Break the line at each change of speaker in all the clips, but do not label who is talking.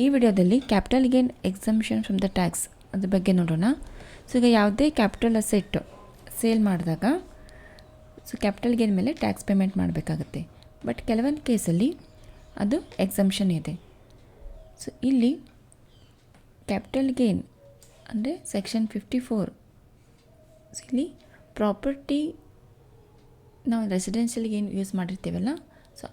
ಈ ವಿಡಿಯೋದಲ್ಲಿ capital gain exemption from the tax ಅದ್ರ ಬಗ್ಗೆ ನೋಡೋಣ. ಸೊ ಈಗ ಯಾವುದೇ ಕ್ಯಾಪಿಟಲ್ ಅಸೆಟ್ ಸೇಲ್ ಮಾಡಿದಾಗ ಸೊ ಕ್ಯಾಪಿಟಲ್ ಗೇನ್ ಮೇಲೆ ಟ್ಯಾಕ್ಸ್ ಪೇಮೆಂಟ್ ಮಾಡಬೇಕಾಗತ್ತೆ. ಬಟ್ ಕೆಲವೊಂದು ಕೇಸಲ್ಲಿ ಅದು ಎಕ್ಸಂಪ್ಷನ್ ಇದೆ. ಸೊ ಇಲ್ಲಿ ಕ್ಯಾಪಿಟಲ್ ಗೇನ್ ಅಂದರೆ ಸೆಕ್ಷನ್ 54. ಸೊ ಇಲ್ಲಿ ಪ್ರಾಪರ್ಟಿ ನಾವು ರೆಸಿಡೆನ್ಷಿಯಲ್ಗೆ ಏನು ಯೂಸ್ ಮಾಡಿರ್ತೀವಲ್ಲ, ಸೊ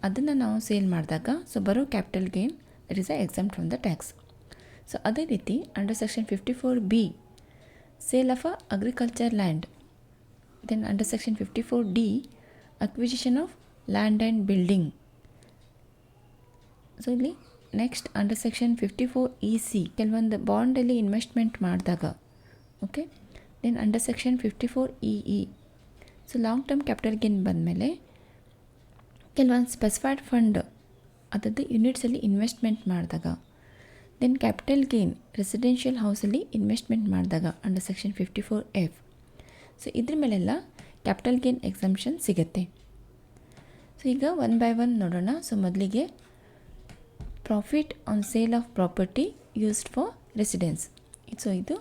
ಅದನ್ನು ನಾವು ಸೇಲ್ ಮಾಡಿದಾಗ ಸೊ ಬರೋ capital gain that is exempt from the tax. So ಅದೇ ರೀತಿ under section 54B sale of agriculture land, then under section 54D acquisition of land and building. So ಇಲ್ಲಿ ನೆಕ್ಸ್ಟ್ ಅಂಡರ್ ಸೆಕ್ಷನ್ 54EC ಕೆಲವೊಂದು ಬಾಂಡಲ್ಲಿ investment ಮಾಡಿದಾಗ, okay. Then under section 54EE so long term capital gain ಬಂದಮೇಲೆ ಕೆಲವೊಂದು specified fund ಅದರದ್ದು ಯೂನಿಟ್ಸಲ್ಲಿ investment ಮಾಡಿದಾಗ, then capital gain residential ಹೌಸಲ್ಲಿ ಇನ್ವೆಸ್ಟ್ಮೆಂಟ್ ಮಾಡಿದಾಗ ಅಂಡರ್ ಸೆಕ್ಷನ್ 54F. ಸೊ ಇದ್ರ ಮೇಲೆಲ್ಲ ಕ್ಯಾಪಿಟಲ್ ಗೇನ್ ಎಕ್ಸಂಪ್ಷನ್ ಸಿಗುತ್ತೆ. ಸೊ ಈಗ ಒನ್ ಬೈ ಒನ್ ನೋಡೋಣ. ಸೊ ಮೊದಲಿಗೆ profit on sale of property used for residence. So ಇದು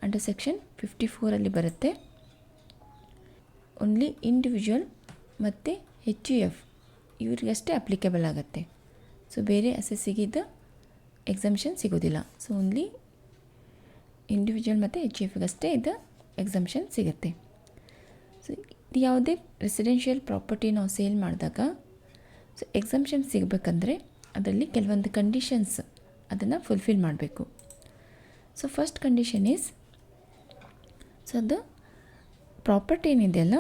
ಅಂಡರ್ ಸೆಕ್ಷನ್ 54ಅಲ್ಲಿ ಬರುತ್ತೆ. ಓನ್ಲಿ ಇಂಡಿವಿಜುವಲ್ ಮತ್ತು HUF ಇವ್ರಿಗಷ್ಟೇ ಅಪ್ಲಿಕೇಬಲ್ ಆಗುತ್ತೆ. ಸೊ ಬೇರೆ ಅಸೆಸ್ಸಿಗೆ ಇದು ಎಕ್ಸಂಪ್ಷನ್ ಸಿಗೋದಿಲ್ಲ. ಸೊ ಓನ್ಲಿ ಇಂಡಿವಿಜುವಲ್ ಮತ್ತು HUFಗಷ್ಟೇ ಇದು ಎಕ್ಸಂಪ್ಷನ್ ಸಿಗುತ್ತೆ. ಸೊ ಇದು ಯಾವುದೇ ರೆಸಿಡೆನ್ಷಿಯಲ್ ಪ್ರಾಪರ್ಟಿ ನಾವು ಸೇಲ್ ಮಾಡಿದಾಗ ಸೊ ಎಕ್ಸಂಪ್ಷನ್ ಸಿಗಬೇಕಂದ್ರೆ ಅದರಲ್ಲಿ ಕೆಲವೊಂದು ಕಂಡೀಷನ್ಸ್ ಅದನ್ನು ಫುಲ್ಫಿಲ್ ಮಾಡಬೇಕು. So first condition is, so ಅದು ಪ್ರಾಪರ್ಟಿ ಏನಿದೆಯಲ್ಲ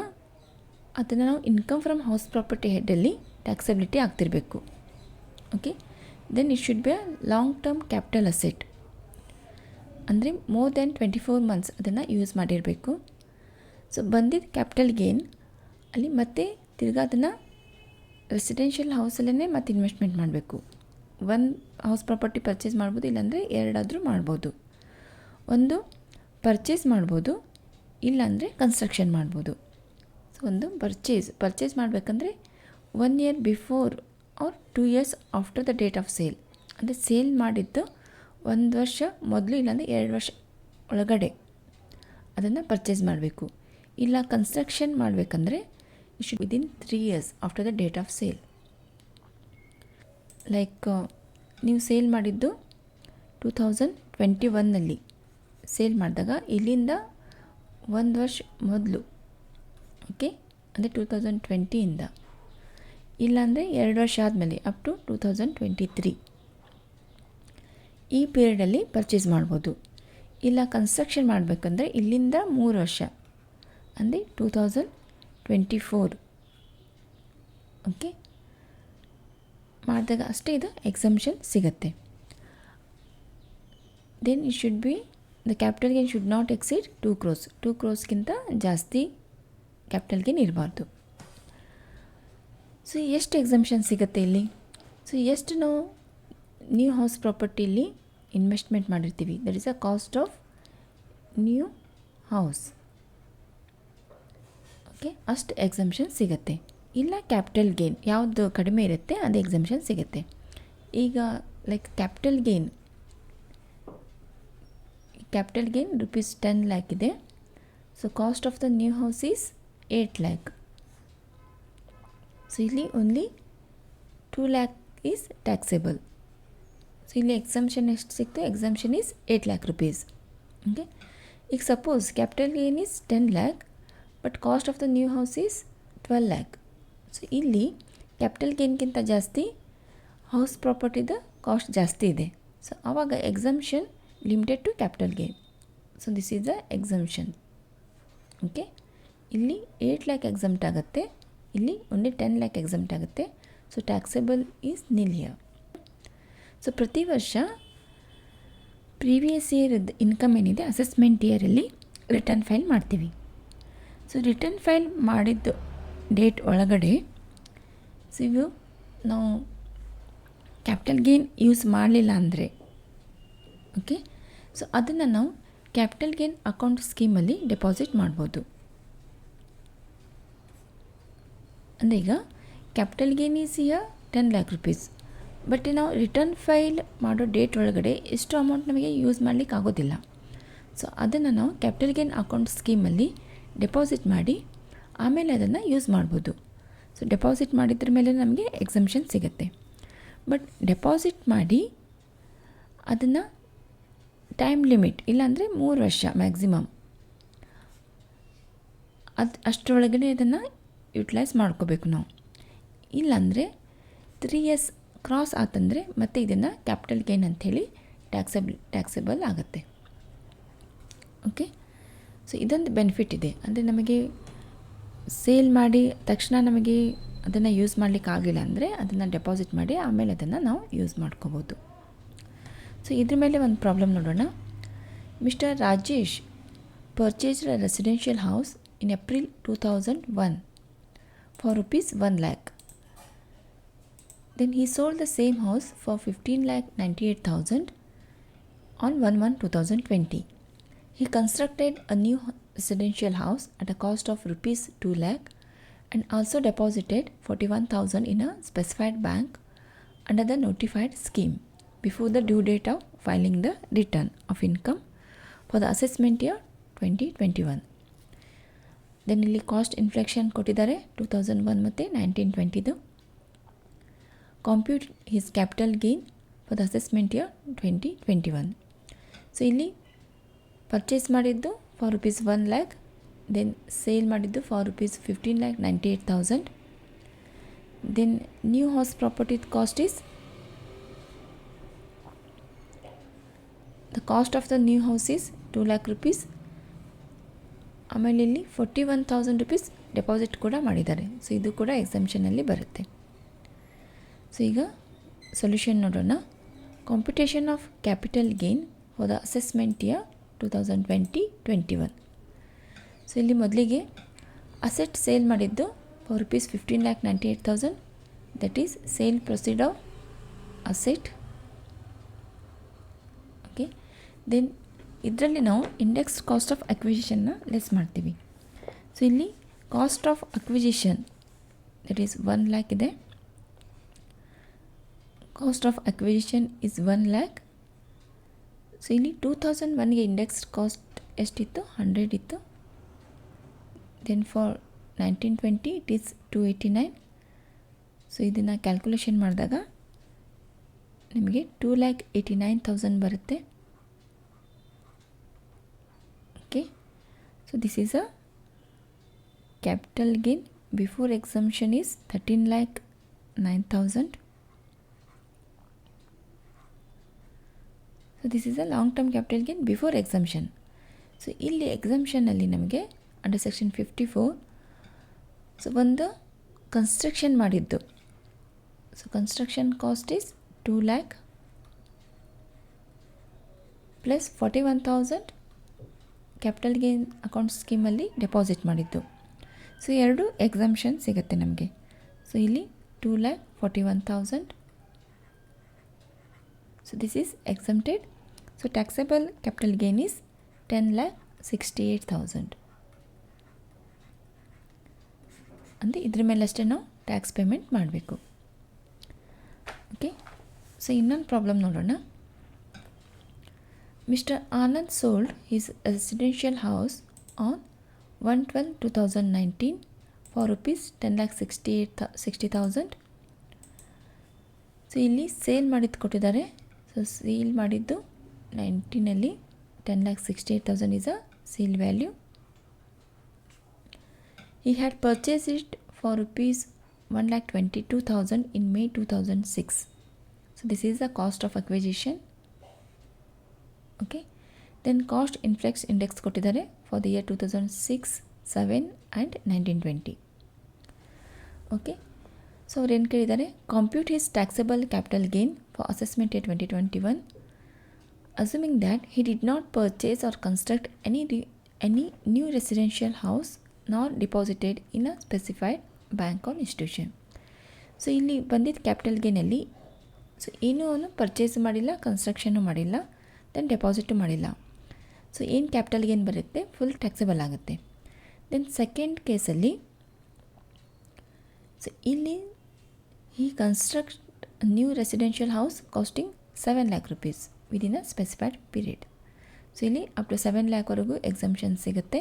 ಅದನ್ನು ನಾವು ಇನ್ಕಮ್ ಫ್ರಮ್ ಹೌಸ್ ಪ್ರಾಪರ್ಟಿ ಹೆಡ್ಡಲ್ಲಿ ಟ್ಯಾಕ್ಸಬಿಲಿಟಿ ಆಗ್ತಿರಬೇಕು. Okay. Then it should be a long term capital asset, ಅಂದರೆ ಮೋರ್ ದೆನ್ 24 ಮಂತ್ಸ್ ಅದನ್ನು ಯೂಸ್ ಮಾಡಿರಬೇಕು. ಸೊ ಬಂದಿದ್ದ ಕ್ಯಾಪಿಟಲ್ ಗೇನ್ ಅಲ್ಲಿ ಮತ್ತೆ ತಿರ್ಗಾ ಅದನ್ನು ರೆಸಿಡೆನ್ಷಿಯಲ್ ಹೌಸಲ್ಲೇ ಮತ್ತೆ ಇನ್ವೆಸ್ಟ್ಮೆಂಟ್ ಮಾಡಬೇಕು. ಒಂದು ಹೌಸ್ ಪ್ರಾಪರ್ಟಿ ಪರ್ಚೇಸ್ ಮಾಡ್ಬೋದು, ಇಲ್ಲಾಂದರೆ ಎರಡಾದರೂ ಮಾಡ್ಬೋದು. ಒಂದು ಪರ್ಚೇಸ್ ಮಾಡ್ಬೋದು, ಇಲ್ಲಾಂದರೆ ಕನ್ಸ್ಟ್ರಕ್ಷನ್ ಮಾಡ್ಬೋದು. ಸೊ ಒಂದು ಪರ್ಚೇಸ್ ಮಾಡಬೇಕಂದ್ರೆ 1 year before or 2 years after the date of sale, ಅಂದರೆ ಸೇಲ್ ಮಾಡಿದ್ದು 1 ವರ್ಷ ಮೊದಲು ಇಲ್ಲಾಂದರೆ 2 ವರ್ಷ ಒಳಗಡೆ ಅದನ್ನು ಪರ್ಚೇಸ್ ಮಾಡಬೇಕು. ಇಲ್ಲ ಕನ್ಸ್ಟ್ರಕ್ಷನ್ ಮಾಡಬೇಕಂದ್ರೆ it should within 3 years after the date of sale. Like ನೀವು ಸೇಲ್ ಮಾಡಿದ್ದು 2021ನಲ್ಲಿ ಸೇಲ್ ಮಾಡಿದಾಗ ಇಲ್ಲಿಂದ 1 ವರ್ಷ ಮೊದಲು, ಓಕೆ, ಅಂದರೆ 2020ಇಂದ, ಇಲ್ಲಾಂದರೆ 2 ವರ್ಷ ಆದಮೇಲೆ ಅಪ್ ಟು 2023 ಈ ಪೀರಿಯಡಲ್ಲಿ ಪರ್ಚೇಸ್ ಮಾಡ್ಬೋದು. ಇಲ್ಲ ಕನ್ಸ್ಟ್ರಕ್ಷನ್ ಮಾಡಬೇಕಂದ್ರೆ ಇಲ್ಲಿಂದ 3 ವರ್ಷ, ಅಂದರೆ 2024, ಓಕೆ, ಮಾಡಿದಾಗ ಅಷ್ಟೇ ಇದು ಎಕ್ಸಂಪ್ಷನ್ ಸಿಗುತ್ತೆ. Then it should be the capital gain should not exceed 2 crores. 2 crores ಜಾಸ್ತಿ ಕ್ಯಾಪಿಟಲ್ ಗೇನ್ ಇರಬಾರ್ದು. ಸೊ ಎಷ್ಟು ಎಕ್ಸಂಪ್ಷನ್ ಸಿಗುತ್ತೆ ಇಲ್ಲಿ? ಸೊ ಎಷ್ಟು ನಾವು ನ್ಯೂ ಹೌಸ್ ಪ್ರಾಪರ್ಟಿಲಿ ಇನ್ವೆಸ್ಟ್ಮೆಂಟ್ ಮಾಡಿರ್ತೀವಿ, that is a cost of new house, okay, ಅಷ್ಟು ಎಕ್ಸಂಪ್ಷನ್ ಸಿಗುತ್ತೆ. ಇಲ್ಲ ಕ್ಯಾಪಿಟಲ್ ಗೇನ್ ಯಾವುದು ಕಡಿಮೆ ಇರುತ್ತೆ ಅದು ಎಕ್ಸಂಪ್ಷನ್ ಸಿಗುತ್ತೆ. ಈಗ like capital gain rupees 10 lakh ಇದೆ. So cost of the new house is 8 lakh. So ಇಲ್ಲಿ only 2 lakh is taxable. So ಇಲ್ಲಿ ಎಕ್ಸಂಪ್ಷನ್ ಎಷ್ಟು ಸಿಗ್ತದೆ? Exemption is 8 lakh rupees. Okay. ಈಗ suppose capital gain is 10 lakh but cost of the new house is 12 lakh. So ಇಲ್ಲಿ capital ಗೇನ್ಗಿಂತ ಜಾಸ್ತಿ house ಪ್ರಾಪರ್ಟಿದ cost ಜಾಸ್ತಿ ಇದೆ. ಸೊ ಆವಾಗ exemption limited to capital gain. So this is the exemption. Okay. ಇಲ್ಲಿ 8 lakh exempt ಆಗುತ್ತೆ, ಇಲ್ಲಿ ಓನ್ಲಿ 10 lakh ಎಕ್ಸಂಪ್ಟ್ ಆಗುತ್ತೆ. So taxable is nil here. So ಪ್ರತಿ ವರ್ಷ ಪ್ರೀವಿಯಸ್ ಇಯರ್ದು ಇನ್ಕಮ್ ಏನಿದೆ ಅಸೆಸ್ಮೆಂಟ್ ಇಯರಲ್ಲಿ ರಿಟರ್ನ್ ಫೈಲ್ ಮಾಡ್ತೀವಿ. ಸೊ ರಿಟರ್ನ್ ಫೈಲ್ ಮಾಡಿದ್ದು ಡೇಟ್ ಒಳಗಡೆ ಸೊ ಇವು ನಾವು ಕ್ಯಾಪಿಟಲ್ ಗೇನ್ ಯೂಸ್ ಮಾಡಲಿಲ್ಲ ಅಂದರೆ, ಓಕೆ, ಸೊ ಅದನ್ನು ನಾವು ಕ್ಯಾಪಿಟಲ್ ಗೇನ್ ಅಕೌಂಟ್ ಸ್ಕೀಮಲ್ಲಿ ಡೆಪಾಸಿಟ್ ಮಾಡ್ಬೋದು. ಅಂದರೆ ಈಗ capital gain is here 10 lakh rupees, but ನಾವು ರಿಟರ್ನ್ ಫೈಲ್ ಮಾಡೋ ಡೇಟ್ ಒಳಗಡೆ ಇಷ್ಟು ಅಮೌಂಟ್ ನಮಗೆ ಯೂಸ್ ಮಾಡಲಿಕ್ಕೆ ಆಗೋದಿಲ್ಲ. ಸೊ ಅದನ್ನು ನಾವು ಕ್ಯಾಪಿಟಲ್ ಗೇನ್ ಅಕೌಂಟ್ ಸ್ಕೀಮಲ್ಲಿ ಡೆಪಾಸಿಟ್ ಮಾಡಿ ಆಮೇಲೆ ಅದನ್ನು ಯೂಸ್ ಮಾಡ್ಬೋದು. ಸೊ ಡೆಪಾಸಿಟ್ ಮಾಡಿದ್ರ ಮೇಲೆ ನಮಗೆ ಎಕ್ಸಮ್ಷನ್ ಸಿಗುತ್ತೆ. ಬಟ್ ಡೆಪಾಸಿಟ್ ಮಾಡಿ ಅದನ್ನು ಟೈಮ್ ಲಿಮಿಟ್ ಇಲ್ಲಾಂದರೆ 3 ವರ್ಷ ಮ್ಯಾಕ್ಸಿಮಮ್ ಅಷ್ಟರೊಳಗಡೆ ಅದನ್ನು ಯುಟಿಲೈಸ್ ಮಾಡ್ಕೋಬೇಕು ನಾವು. ಇಲ್ಲಾಂದರೆ 3 years ಕ್ರಾಸ್ ಆತಂದರೆ ಮತ್ತೆ ಇದನ್ನು ಕ್ಯಾಪಿಟಲ್ ಗೇನ್ ಅಂಥೇಳಿ ಟ್ಯಾಕ್ಸೇಬಲ್ ಆಗುತ್ತೆ. ಓಕೆ, ಸೊ ಇದೊಂದು ಬೆನಿಫಿಟ್ ಇದೆ. ಅಂದರೆ ನಮಗೆ ಸೇಲ್ ಮಾಡಿ ತಕ್ಷಣ ನಮಗೆ ಅದನ್ನು ಯೂಸ್ ಮಾಡಲಿಕ್ಕೆ ಆಗಲಿಲ್ಲ ಅಂದರೆ ಅದನ್ನು ಡೆಪಾಸಿಟ್ ಮಾಡಿ ಆಮೇಲೆ ಅದನ್ನು ನಾವು ಯೂಸ್ ಮಾಡ್ಕೋಬೋದು. ಸೊ ಇದ್ರ ಮೇಲೆ ಒಂದು ಪ್ರಾಬ್ಲಮ್ ನೋಡೋಣ. Mister Rajesh purchased a residential house in April 2001 for rupees 1 lakh. Then he sold the same house for 15,98,000 on 1/1/2020. He constructed a new residential house at a cost of rupees 2 lakh and also deposited 41,000 in a specified bank under the notified scheme before the due date of filing the return of income for the assessment year 2021. Then ಇಲ್ಲಿ cost inflation ಕೊಟ್ಟಿದ್ದಾರೆ 2001 ಮತ್ತು 1920. Compute his capital gain for the assessment year 2021. So ಇಲ್ಲಿ purchase ಮಾಡಿದ್ದು for rupees 1 lakh, then sale ಮಾಡಿದ್ದು for rupees 15,98,000. Then new house property cost is the cost of the new house is 2 lakh rupees. ಆಮೇಲೆ ಇಲ್ಲಿ 41,000 rupees deposit ಕೂಡ ಮಾಡಿದ್ದಾರೆ. So ಇದು ಕೂಡ ಎಕ್ಸಮ್ಷನಲ್ಲಿ ಬರುತ್ತೆ. ಸೊ ಈಗ ಸೊಲ್ಯೂಷನ್ ನೋಡೋಣ. Computation of capital gain for the assessment year 2020-21. So ಇಲ್ಲಿ ಮೊದಲಿಗೆ ಅಸೆಟ್ ಸೇಲ್ ಮಾಡಿದ್ದು for rupees 15,98,000, that is sale proceed of asset. Okay, then ಇದರಲ್ಲಿ ನಾವು ಇಂಡೆಕ್ಸ್ ಕಾಸ್ಟ್ ಆಫ್ ಅಕ್ವಿಸಿಷನ್ನ ಲೆಸ್ ಮಾಡ್ತೀವಿ. ಸೊ ಇಲ್ಲಿ cost of acquisition that is 1 lakh ಇದೆ. Cost of acquisition is 1 lakh. So ಇಲ್ಲಿ 2001ಗೆ ಇಂಡೆಕ್ಸ್ ಕಾಸ್ಟ್ ಎಷ್ಟಿತ್ತು? 100 ಇತ್ತು. Then for 1920 it is 289. So ಇದನ್ನು ಕ್ಯಾಲ್ಕುಲೇಷನ್ ಮಾಡಿದಾಗ ನಿಮಗೆ 2,89,000 ಬರುತ್ತೆ. Okay, so this is a capital gain before exemption is 13,09,000. So this is a long term capital gain before exemption. So ಇಲ್ಲಿ ಎಕ್ಸಮ್ಷನಲ್ಲಿ ನಮಗೆ ಅಂಡರ್ ಸೆಕ್ಷನ್ 54 ಸೊ ಒಂದು ಕನ್ಸ್ಟ್ರಕ್ಷನ್ ಮಾಡಿದ್ದು. So construction cost is 2 lakh plus 41,000 capital gain account ಸ್ಕೀಮಲ್ಲಿ deposit ಮಾಡಿದ್ದು. So ಎರಡು exemption ಸಿಗುತ್ತೆ ನಮಗೆ. ಸೊ ಇಲ್ಲಿ 2,41,000. So this is exempted. So taxable capital gain is 10,68,000. ಅಂದರೆ ಇದ್ರ ಮೇಲಷ್ಟೇ ನಾವು ಟ್ಯಾಕ್ಸ್ ಪೇಮೆಂಟ್ ಮಾಡಬೇಕು. ಓಕೆ, ಸೊ ಇನ್ನೊಂದು ಪ್ರಾಬ್ಲಮ್ ನೋಡೋಣ. Mr. Anand sold his residential house on 1/12/2019 for rupees 10,60,000. So ಇಲ್ಲಿ ಸೇಲ್ ಮಾಡಿದ್ದು ಕೊಟ್ಟಿದ್ದಾರೆ. ಸೊ ಸೇಲ್ ಮಾಡಿದ್ದು 19ನಲ್ಲಿ 10,68,000 is a sale value. He had purchased it for rupees 1,22,000 in May 2006. So this is the cost of acquisition. Okay, then cost inflation index ಕೊಟ್ಟಿದ್ದಾರೆ for the year 2006, 7 and 1920. Okay, so ಅವ್ರು ಏನು ಕೇಳಿದ್ದಾರೆ? Compute his taxable capital gain for assessment year 2021 assuming that he did not purchase or construct any new residential house not deposited in a specified bank or institution. So ಇಲ್ಲಿ ಬಂದಿದ್ದ capital ಗೇನಲ್ಲಿ so ಏನೂ ಅವನು purchase ಮಾಡಿಲ್ಲ, construction ಮಾಡಿಲ್ಲ, then deposit ಮಾಡಿಲ್ಲ. So ಏನು capital gain ಬರುತ್ತೆ? Full taxable ಆಗುತ್ತೆ. ದೆನ್ ಸೆಕೆಂಡ್ ಕೇಸಲ್ಲಿ ಸೊ ಇಲ್ಲಿ ಈ construct a new residential house costing 7 lakh rupees within a specified period. So ಇಲ್ಲಿ ಅಪ್ ಟು 7 ಲ್ಯಾಕ್ವರೆಗೂ ಎಕ್ಸಮ್ಷನ್ ಸಿಗುತ್ತೆ.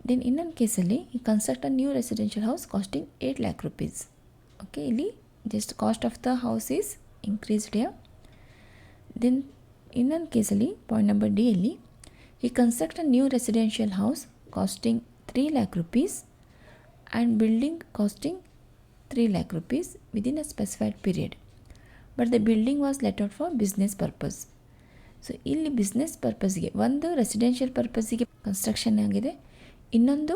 ದೆನ್ ಇನ್ನೊಂದು ಕೇಸಲ್ಲಿ ಈ construct a new residential house costing 8 lakh rupees. Okay, ಇಲ್ಲಿ just cost of the house is increased here. Then ಇನ್ನೊಂದು ಕೇಸಲ್ಲಿ point number D ಅಲ್ಲಿ ಈ construct a new residential house costing 3 lakh rupees and building costing 3 lakh rupees within a specified period, but the building was let out for business purpose. So ಇಲ್ಲಿ business ಪರ್ಪಸ್ಗೆ, ಒಂದು residential ಪರ್ಪಸ್ಸಿಗೆ construction ಆಗಿದೆ, ಇನ್ನೊಂದು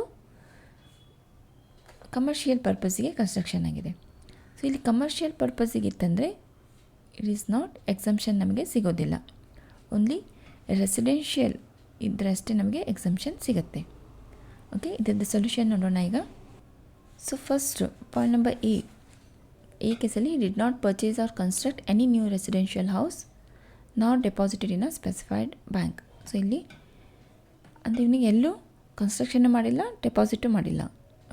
commercial ಪರ್ಪಸ್ಸಿಗೆ construction ಆಗಿದೆ. So ಇಲ್ಲಿ commercial ಪರ್ಪಸ್ಸಿಗೆ ಇತ್ತಂದರೆ it is not exemption ನಮಗೆ ಸಿಗೋದಿಲ್ಲ. Only residential ಇದ್ದರೆ ಅಷ್ಟೇ ನಮಗೆ ಎಕ್ಸಮ್ಷನ್ ಸಿಗುತ್ತೆ. ಓಕೆ, ಇದರದ್ದು ಸೊಲ್ಯೂಷನ್ ನೋಡೋಣ ಈಗ. So first point number A ಕೇಸಲ್ಲಿ did not purchase or construct any new residential house not deposited in a specified bank. So ಇಲ್ಲಿ ಅಂದರೆ ಇವನಿಗೆ ಎಲ್ಲೂ ಕನ್ಸ್ಟ್ರಕ್ಷನ್ ಮಾಡಿಲ್ಲ, ಡೆಪಾಸಿಟು ಮಾಡಿಲ್ಲ.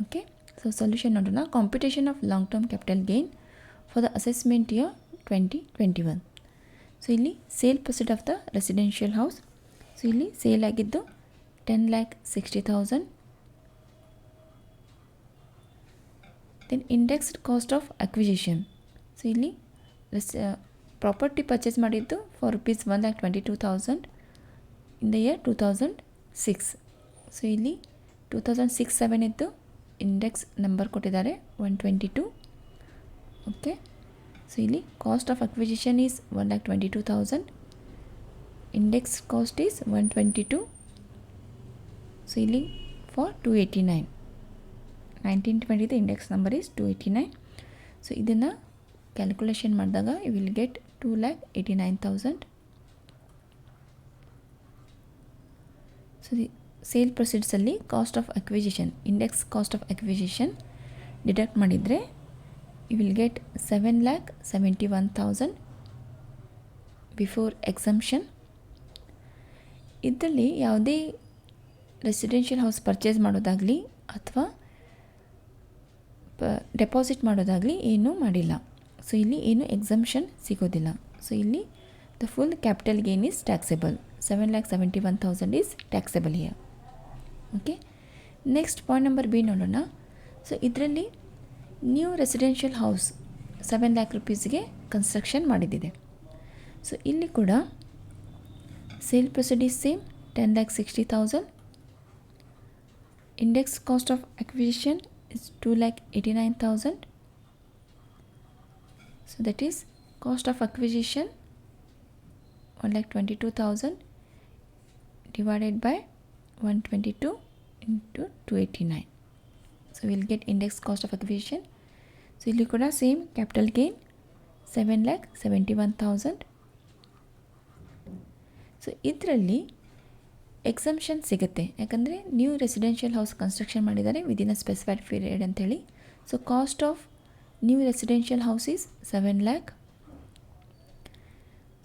ಓಕೆ, ಸೊ ಸೊಲ್ಯೂಷನ್ ನೋಡೋಣ. Computation of long term capital gain for the assessment year 2021. So ಇಲ್ಲಿ sale proceed of the residential house. So ಇಲ್ಲಿ sale ಆಗಿದ್ದು 10,60,000. Then indexed cost of acquisition. So ಇಲ್ಲಿ ಪ್ರಾಪರ್ಟಿ ಪರ್ಚೇಸ್ ಮಾಡಿದ್ದು for rupees 1,22,000 in the year 2006. So ಇಲ್ಲಿ 2006-07 ಇದ್ದು index number ಕೊಟ್ಟಿದ್ದಾರೆ 122. Okay, so ಇಲ್ಲಿ cost of acquisition is 1,22,000, index cost is 122. So ಇಲ್ಲಿ for 289, 1920 index number is 289. So ಇದನ್ನು calculation ಮಾಡಿದಾಗ you will get 2,89,000. So sale ಪ್ರೊಸೀಡ್ಸಲ್ಲಿ cost of acquisition, index cost of acquisition deduct ಮಾಡಿದರೆ you will get 7,71,000 before exemption. ಇದರಲ್ಲಿ ಯಾವುದೇ residential house purchase ಮಾಡೋದಾಗಲಿ ಅಥವಾ deposit ಮಾಡೋದಾಗಲಿ ಏನೂ ಮಾಡಿಲ್ಲ. ಸೊ ಇಲ್ಲಿ ಏನು ಎಕ್ಸಮ್ಷನ್ ಸಿಗೋದಿಲ್ಲ. ಸೊ ಇಲ್ಲಿ the full capital gain is taxable. 7,71,000 is taxable here. Okay, next point number B ನೋಡೋಣ. ಸೊ ಇದರಲ್ಲಿ ನ್ಯೂ ರೆಸಿಡೆನ್ಷಿಯಲ್ ಹೌಸ್ 7 ಲ್ಯಾಕ್ ರುಪೀಸ್ಗೆ ಕನ್ಸ್ಟ್ರಕ್ಷನ್ ಮಾಡಿದ್ದಿದೆ. ಸೊ ಇಲ್ಲಿ ಕೂಡ sale proceed is same 10,60,000. Index cost of acquisition is 2,89,000. So that is cost of acquisition 1,22,000 divided by 122 into 289. So we'll get index cost of acquisition. So ಇಲ್ಲಿ ಕೂಡ same capital gain 7,71,000. So ಇದರಲ್ಲಿ exemption ಸಿಗುತ್ತೆ, ಯಾಕಂದರೆ new residential house construction ಮಾಡಿದ್ದಾರೆ within a specified period ಅಂತೇಳಿ. So cost of new residential house is 7 lakh.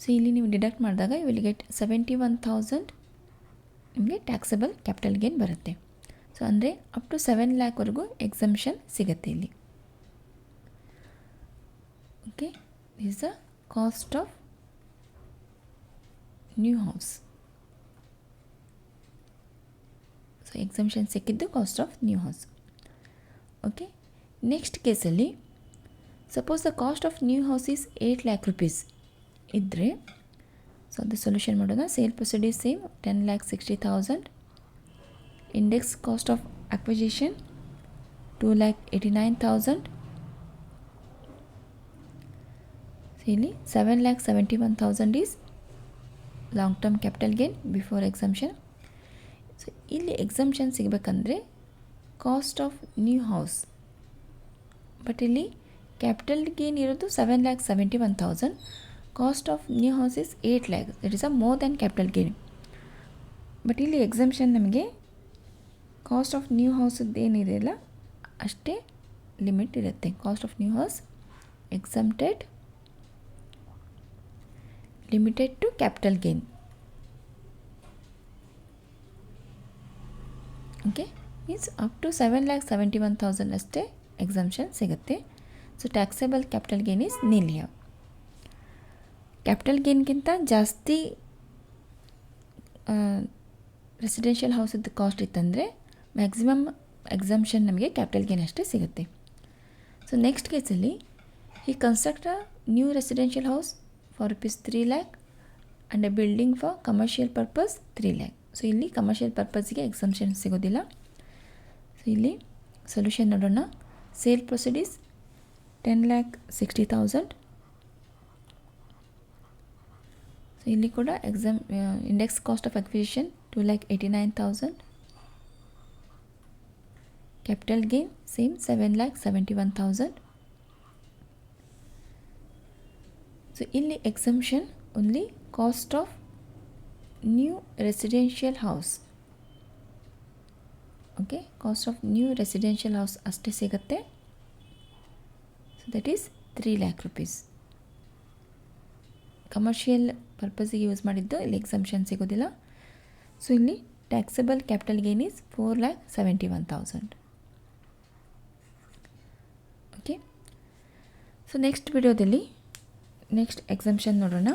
So ಇಲ್ಲಿ ನೀವು deduct ಮಾಡಿದಾಗ ಯು ವಿಲ್ ಗೆಟ್ 71,000 ನಿಮಗೆ ಟ್ಯಾಕ್ಸಬಲ್ ಕ್ಯಾಪಿಟಲ್ ಗೇನ್ ಬರುತ್ತೆ. ಸೊ ಅಂದರೆ ಅಪ್ ಟು 7 ಲ್ಯಾಕ್ವರೆಗೂ ಎಕ್ಸಮ್ಷನ್ ಸಿಗುತ್ತೆ ಇಲ್ಲಿ. Okay, this the cost of new house. So exemption ಸಿಕ್ಕಿದ್ದು cost of new house. Okay, next ಕೇಸಲ್ಲಿ suppose the cost of new house is 8 lakh rupees ಇದ್ದರೆ, so ಅದು solution ಮಾಡೋಣ. Sale proceed is same 10,60,000. Index cost of acquisition 2,89,000. ಇಲ್ಲಿ 7,71,000 is long term capital gain before exemption. So ಇಲ್ಲಿ exemption ಸಿಗಬೇಕಂದ್ರೆ cost of new house, but ಇಲ್ಲಿ capital gain ಇರೋದು 7,71,000. Cost of new house is 8 lakh. It is a more than capital gain. But ಇಲ್ಲಿ exemption ನಮಗೆ cost of new ಹೌಸದ್ದು ಏನಿದೆಯಲ್ಲ ಅಷ್ಟೇ limit ಇರುತ್ತೆ. Cost of new house exempted limited to capital gain. Okay, means up to 7,71,000 ಅಷ್ಟೇ exemption ಸಿಗುತ್ತೆ. So taxable capital gain is nil here. Capital ಗೇನ್ಗಿಂತ ಜಾಸ್ತಿ ರೆಸಿಡೆನ್ಷಿಯಲ್ ಹೌಸದ್ದು ಕಾಸ್ಟ್ ಇತ್ತಂದರೆ ಮ್ಯಾಕ್ಸಿಮಮ್ ಎಕ್ಸಂಪ್ಷನ್ ನಮಗೆ ಕ್ಯಾಪಿಟಲ್ ಗೇನ್ ಅಷ್ಟೇ ಸಿಗುತ್ತೆ. ಸೊ ನೆಕ್ಸ್ಟ್ ಕೇಸಲ್ಲಿ ಈ construct a new residential house for ₹3 lakh and a building for commercial purpose 3 lakh. So ಇಲ್ಲಿ ಕಮರ್ಷಿಯಲ್ ಪರ್ಪಸ್ಗೆ ಎಕ್ಸಂಪ್ಷನ್ ಸಿಗೋದಿಲ್ಲ. ಸೊ ಇಲ್ಲಿ ಸೊಲ್ಯೂಷನ್ ನೋಡೋಣ. Sale proceeds 10,60,000. ಸೊ ಇಲ್ಲಿ ಕೂಡ index cost of acquisition 2,89,000. Capital gain same 7,71,000. So ಇಲ್ಲಿ exemption only cost of new residential house. Okay, cost of new residential house ಅಷ್ಟೇ ಸಿಗುತ್ತೆ. So that is 3 lakh rupees. Commercial ಪರ್ಪಸ್ಸಿಗೆ use ಮಾಡಿದ್ದು ಇಲ್ಲಿ exemption ಸಿಗೋದಿಲ್ಲ. So ಇಲ್ಲಿ taxable capital gain is 4,71,000. Okay, so next ವಿಡಿಯೋದಲ್ಲಿ next exemption ನೋಡೋಣ.